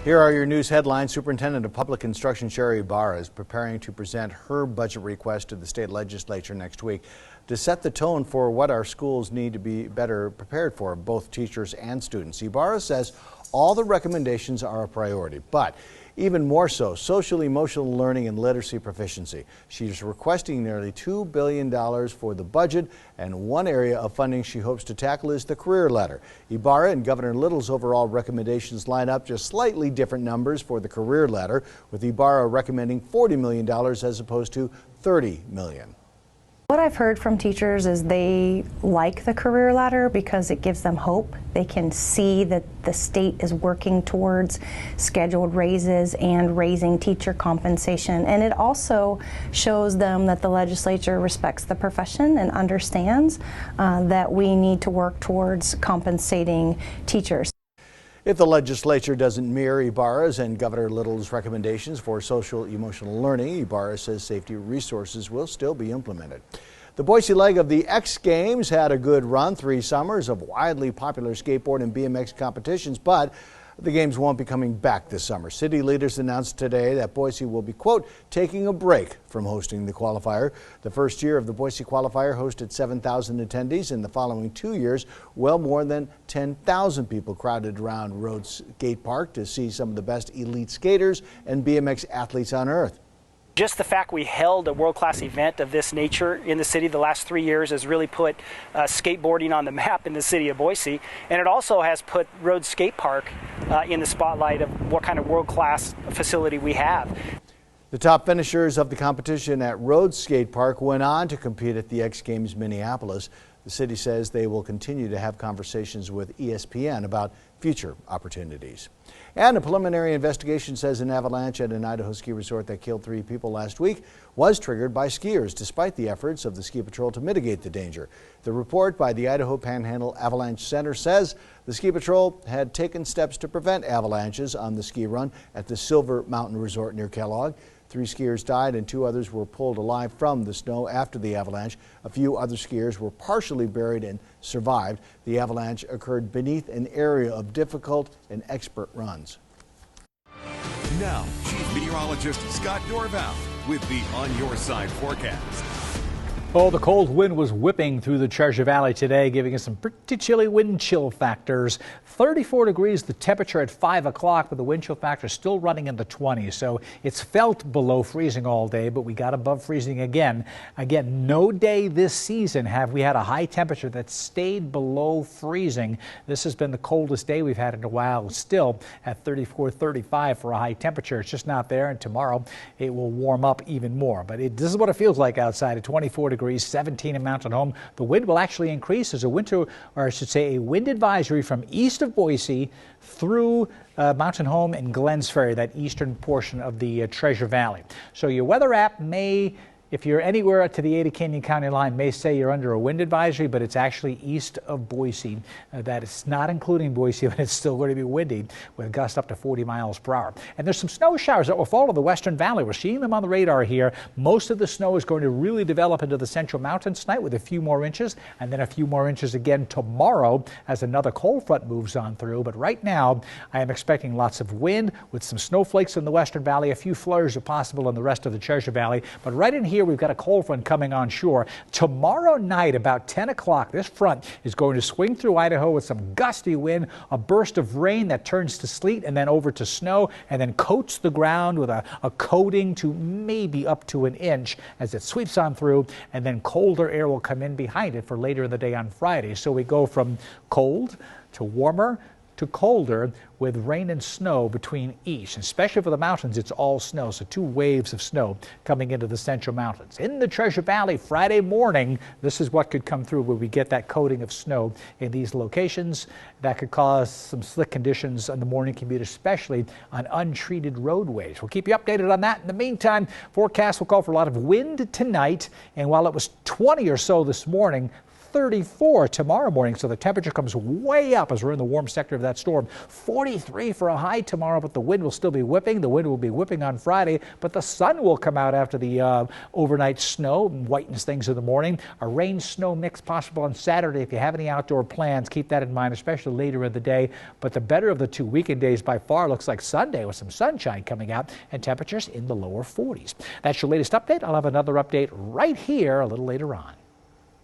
Here are your news headlines. Superintendent of Public Instruction Sherry Ibarra is preparing to present her budget request to the state legislature next week to set the tone for what our schools need to be better prepared for, both teachers and students. Ibarra says all the recommendations are a priority, but even more so, social emotional learning and literacy proficiency. She's requesting nearly $2 billion for the budget, and one area of funding she hopes to tackle is the career ladder. Ibarra and Governor Little's overall recommendations line up, just slightly different numbers for the career ladder, with Ibarra recommending $40 million as opposed to $30 million. What I've heard from teachers is they like the career ladder because it gives them hope. They can see that the state is working towards scheduled raises and raising teacher compensation. And it also shows them that the legislature respects the profession and understands that we need to work towards compensating teachers. If the legislature doesn't mirror Ibarra's and Governor Little's recommendations for social emotional learning, Ibarra says safety resources will still be implemented. The Boise leg of the X Games had a good run, 3 summers of widely popular skateboard and BMX competitions, but the games won't be coming back this summer. City leaders announced today that Boise will be, quote, taking a break from hosting the qualifier. The first year of the Boise qualifier hosted 7,000 attendees. In the following 2 years, well more than 10,000 people crowded around Road Skate Park to see some of the best elite skaters and BMX athletes on earth. Just the fact we held a world-class event of this nature in the city the last 3 years has really put skateboarding on the map in the city of Boise. And it also has put Road Skate Park in the spotlight of what kind of world-class facility we have. The top finishers of the competition at Road Skate Park went on to compete at the X Games Minneapolis. The city says they will continue to have conversations with ESPN about future opportunities. And a preliminary investigation says an avalanche at an Idaho ski resort that killed 3 people last week was triggered by skiers, despite the efforts of the ski patrol to mitigate the danger. The report by the Idaho Panhandle Avalanche Center says the ski patrol had taken steps to prevent avalanches on the ski run at the Silver Mountain Resort near Kellogg. 3 skiers died and 2 others were pulled alive from the snow after the avalanche. A few other skiers were partially buried and survived. The avalanche occurred beneath an area of difficult and expert runs. Now, Chief Meteorologist Scott Dorval with the On Your Side forecast. Oh, the cold wind was whipping through the Treasure Valley today, giving us some pretty chilly wind chill factors. 34 degrees the temperature at 5 o'clock, but the wind chill factor is still running in the 20s. So it's felt below freezing all day, but we got above freezing again. Again, no day this season have we had a high temperature that stayed below freezing. This has been the coldest day we've had in a while, still at 34, 35 for a high temperature. It's just not there, and tomorrow it will warm up even more. But this is what it feels like outside at 24 degrees. 17 in Mountain Home. The wind will actually increase as a wind advisory from east of Boise through Mountain Home and Glens Ferry, that eastern portion of the Treasure Valley. So your weather app may, if you're anywhere to the Ada Canyon County line, may say you're under a wind advisory, but it's actually east of Boise. That is not including Boise, but it's still going to be windy with gusts up to 40 miles per hour. And there's some snow showers that will fall in the Western Valley. We're seeing them on the radar here. Most of the snow is going to really develop into the Central Mountains tonight with a few more inches, and then a few more inches again tomorrow as another cold front moves on through. But right now, I am expecting lots of wind with some snowflakes in the Western Valley. A few flurries are possible in the rest of the Treasure Valley. But right in here, we've got a cold front coming on shore. Tomorrow night, about 10 o'clock, this front is going to swing through Idaho with some gusty wind, a burst of rain that turns to sleet and then over to snow, and then coats the ground with a coating to maybe up to an inch as it sweeps on through, and then colder air will come in behind it for later in the day on Friday. So we go from cold to warmer to colder with rain and snow between each. Especially for the mountains, it's all snow, so 2 waves of snow coming into the Central Mountains. In the Treasure Valley Friday morning, this is what could come through where we get that coating of snow in these locations. That could cause some slick conditions on the morning commute, especially on untreated roadways. We'll keep you updated on that. In the meantime, forecast will call for a lot of wind tonight, and while it was 20 or so this morning, 34 tomorrow morning, so the temperature comes way up as we're in the warm sector of that storm. 43 for a high tomorrow, but the wind will still be whipping. The wind will be whipping on Friday, but the sun will come out after the overnight snow and whitens things in the morning. A rain-snow mix possible on Saturday. If you have any outdoor plans, keep that in mind, especially later in the day. But the better of the two weekend days by far looks like Sunday with some sunshine coming out and temperatures in the lower 40s. That's your latest update. I'll have another update right here a little later on.